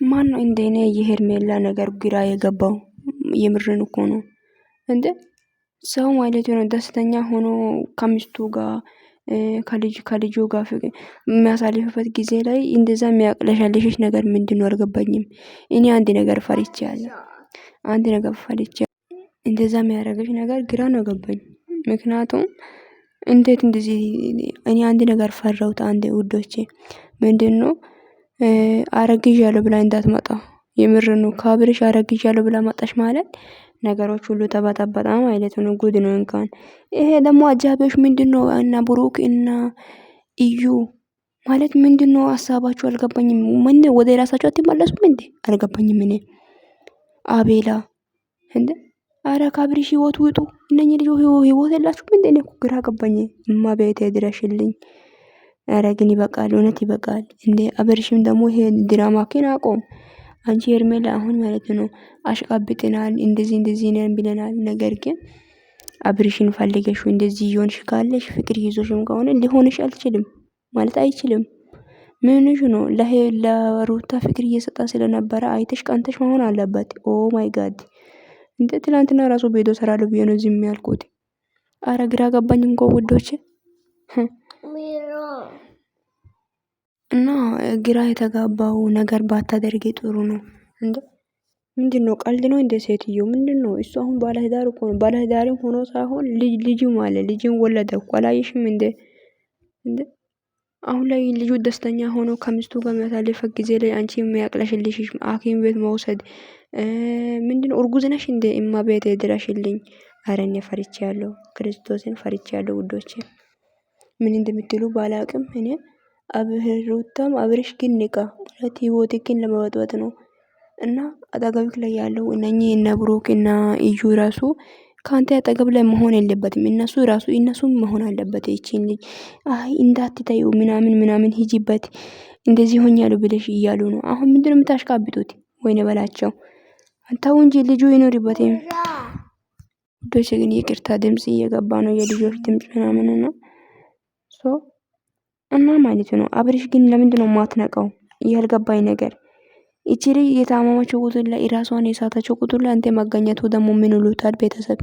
ማን ነው እንደኔ የሄርሜላ ነገር ግራ የገባው? የምርን እኮ ነው እንዴ። ሰው ማለት ነው ደስተኛ ሆኖ ከሚስቱ ጋር ከልጁ ጋር የሚያሳልፍበት ጊዜ ላይ እንደዛ የሚያቅለሻልሽሽ ነገር ምንድነው? አልገባኝም። እኔ አንድ ነገር ፈርቻለሁ። እንደዛ የሚያደርግሽ ነገር ግራ ነው ገባኝ። ምክንያቱም እንዴት እንደዚህ እኔ አንድ ነገር ፈራሁት። አንዴ ውዶቼ ምንድነው አረግዣለሁ ብላ እንዳትመጣ። የምር ነው ከአብርሽ አረግዣለሁ ብላ መጣሽ ማለት ነገሮች ሁሉ ተበጠበጣ ማለት ነው። ጉድ ነው እንኳን ይሄ ደግሞ አጃቢዎች ምንድነው? እና ብሩክ እና እዩ ማለት ምንድነው ሀሳባችሁ? አልገባኝም። ምን ወደ ራሳችሁ አትመለሱም እንዴ? አልገባኝም። እኔ አቤላ እንዴ አረ ከአብርሽ ህይወት ውጡ። እነኚህ ልጆች ህይወት የላችሁም እንዴ? እኔ እኮ ግራ ገባኝ። እማቤቴ ድረሽልኝ። አረ ግን ይበቃል፣ እውነት ይበቃል እንዴ። አብርሽም ደግሞ ይሄ ድራማኪን አቆም። አንቺ ሄርሜላ አሁን ማለት ነው አሽቃብጥናል፣ እንደዚህ ነን ብለናል። ነገር ግን አብርሽን ፈልገሽ እንደዚህ ይሆንሽ ካለሽ ፍቅር ይዞሽም ከሆነ ሊሆንሽ አልችልም ማለት አይችልም። ምንሽ ነው ለሩታ ፍቅር እየሰጣ ስለነበረ አይተሽ ቀንተሽ መሆን አለበት። ኦ ማይ ጋድ እንዴ ትላንትና ራሱ ቪዲዮ ሰራለሁ ብዬ ነው ዝም ያልኩት። አረ ግራ ገባኝ እንኮ ውዶቼ። እና ግራ የተጋባው ነገር ባታደርጊ ጥሩ ነው። እንዴ ምንድነው? ቀልድ ነው እንደ ሴትዮ ምንድነው? እሱ አሁን ባለትዳር እኮ ነው። ባለትዳርም ሆኖ ሳይሆን ልጅም አለ። ልጅም ወለደ እኮ አላየሽም እንዴ? እንዴ አሁን ላይ ልጁ ደስተኛ ሆኖ ከሚስቱ ጋር የሚያሳልፈው ጊዜ ላይ አንቺ የሚያቅለሽልሽ ሐኪም ቤት መውሰድ ምንድነው? እርጉዝ ነሽ እንዴ? እማቤቴ ድረሽልኝ። አረ እኔ ፈርቻለሁ፣ ክርስቶስን ፈርቻለሁ ውዶቼ። ምን እንደምትሉ ባላቅም እኔ ሩታም አብርሽ ግን ንቃ። እውነት ህይወትክን ለመበጥበጥ ነው። እና አጠገብክ ላይ ያለው እነኚህ እነ ብሩክ እና እዩ ራሱ ካንተ አጠገብ ላይ መሆን የለበትም። እነሱም መሆን አለበት። እቺን ልጅ አይ እንዳትታዩ ምናምን ሂጂበት እንደዚህ ሆኛለሁ ብለሽ እያሉ ነው። አሁን ምንድነው የምታሽቃብጡት? ወይኔ በላቸው። አንተው እንጂ ልጁ ይኖርበት። ውዶች ግን ይቅርታ ድምጽ እየገባ ነው፣ የልጆች ድምጽ ምናምን ነው። እና ማለት ነው አብርሽ ግን ለምንድነው ማትነቀው? ያልገባኝ ነገር እቺ ልጅ የታመመችው ቁጥር ላይ ራሷን የሳተችው ቁጥር ላይ አንተ መገኘቱ ደግሞ ምን ይሉታል ቤተሰብ?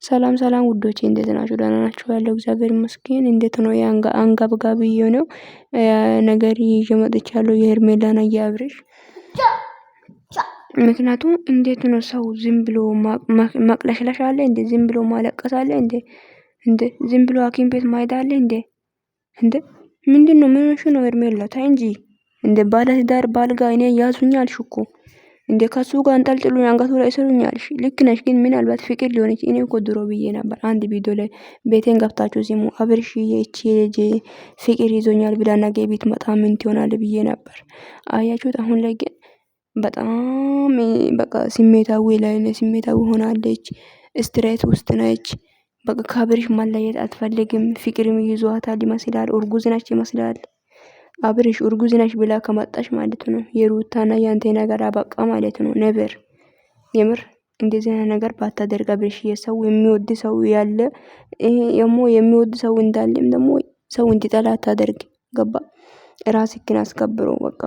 ሰላም ሰላም ውዶቼ እንዴት ናችሁ? ደህና ናችሁ? ያለው እግዚአብሔር ይመስገን። እንዴት ነው አንገብጋቢ የሆነው ነገር ይዤ መጥቻለሁ፣ የሄርሜላና የአብርሽ። ምክንያቱም እንዴት ነው ሰው ዝም ብሎ ማቅለሽለሽ አለ እንዴ? ዝም ብሎ ማለቀስ አለ እንዴ? ዝም ብሎ ሐኪም ቤት ማሄድ አለ እንዴ? እንዴ ምንድነው? ምንሽ ነው ሄርሜላ? ታይ እንጂ እንደ ባለትዳር ባልጋ እኔ ያዙኝ አልሽ እኮ እንደ ከሱ ጋር አንጠልጥሉኝ አንገቱ ላይ እሰሩኝ አልሽ። ልክ ነሽ፣ ግን ምናልባት ፍቅር ሊሆን ይችላል። እኔ እኮ ድሮ ብዬ ነበር አንድ ቪዲዮ ላይ ቤቴን ገብታችሁ ሲሙ አብርሽ እቺ ልጅ ፍቅር ይዞኛል ብላ ነገ ቤት መጣ ምን ትሆናል ብዬ ነበር። አያችሁት? አሁን ላይ ግን በጣም በቃ ስሜታዊ ላይ ነው። ስሜታዊ ሆናለች። ስትሬት ውስጥ ነች። በቃ ከአብርሽ መለየት አትፈልግም። ፍቅርም ይዟታል ይመስላል። እርጉዝ ነች ይመስላል። አብርሽ እርጉዝ ነች ብላ ከመጣሽ ማለት ነው የሩታና ያንተ ነገር አበቃ ማለት ነው። ነበር የምር እንደዚህ አይነት ነገር ባታደርግ አብርሽ። የሰው የሚወድ ሰው ያለ የሚወድ ሰው እንዳለም ደግሞ ሰው እንዲጠላ አታደርግ። ገባ? ራስህን አስከብሮ በቃ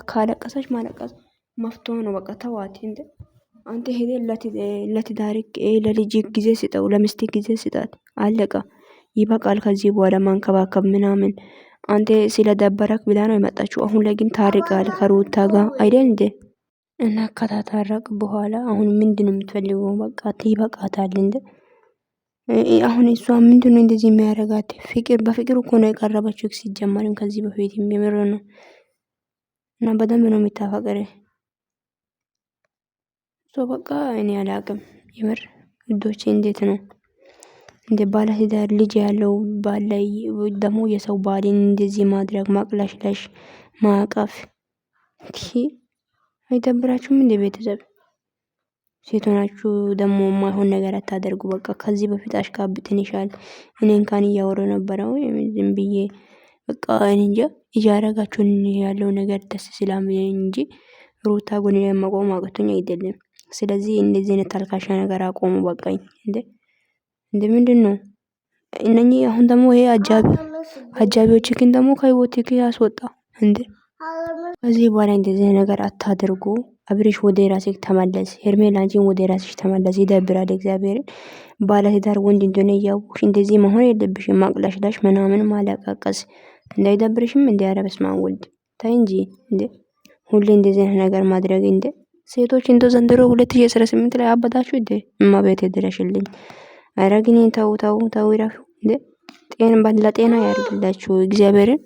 ካለቀሰች ማለቀስ መፍትሄ ነው። በቃ ተዋት እንዴ አንተ ሄደ ለትዳርክ ለልጅ ጊዜ ስጠው፣ ለሚስት ጊዜ ስጣት። አለቃ ይበቃል። ከዚህ በኋላ ማንከባከብ ምናምን አንተ ስለደበረክ ብላ ነው የመጣችው። አሁን ላይ ግን ታርቃል ከሩታ ጋር አይደል እንዴ? እና ከታረቅ በኋላ አሁን ምንድነው የምትፈልገው? በቃ ይበቃታል እንዴ። አሁን እሷ ምንድነው እንደዚህ የሚያረጋት? በፍቅር እኮ ነው የቀረበችው ሲጀመርም ከዚህ በፊት የሚምር ነው። እና በደንብ ነው የምታፈቅረ በቃ እኔ አላቅም የምር ውዶቼ። እንዴት ነው እንደ ባለትዳር ልጅ ያለው ባል ላይ ደግሞ የሰው ባልን እንደዚህ ማድረግ ማቅለሽለሽ ማቀፍ አይደብራችሁም እንደ ቤተሰብ? ሴት ሆናችሁ ደግሞ የማይሆን ነገር አታደርጉ። በቃ ከዚህ በፊት አሽቃብጥንሻል። እኔ እንኳን እያወራሁ ነበረው ዝም ብዬ በቃ እኔ እንጃ እያረጋችሁን ያለው ነገር ደስ ስላልኝ እንጂ ሩታ ጎን ላይ መቆም አቅቶኝ አይደለም። ስለዚህ እንደዚህ አይነት ተልካሻ ነገር አቆሙ። በቃኝ እንዴ ምንድነው? እነኚህ አሁን ደግሞ ይሄ አጃቢዎች ግን ደግሞ ከህይወትክ ያስወጣ እንዴ ከዚህ በኋላ እንደዚህ ነገር አታድርጉ። አብርሽ ወደ ራስህ ተመለስ። ሄርሜላ አንቺም ወደ ራስሽ ተመለስ። ይደብራል። እግዚአብሔርን ባለትዳር ወንድ እንደሆነ እያወቅሽ እንደዚህ መሆን የለብሽም። ማቅለሽለሽ ምናምን ማለቃቀስ እንዳይደብርሽም እንደ ኧረ በስመ አብ ወልድ ታይ እንጂ እንዴ! ሁሌ እንደዚህ አይነት ነገር ማድረግ እንዴ! ሴቶች እንደ ዘንድሮ 2018 ላይ አበዳችሁ እንዴ! እማቤቴ ድረሽልኝ። ኧረ ግን ተው ተው ተው ይረፉ እንዴ! ለጤና ያርግላችሁ እግዚአብሔርን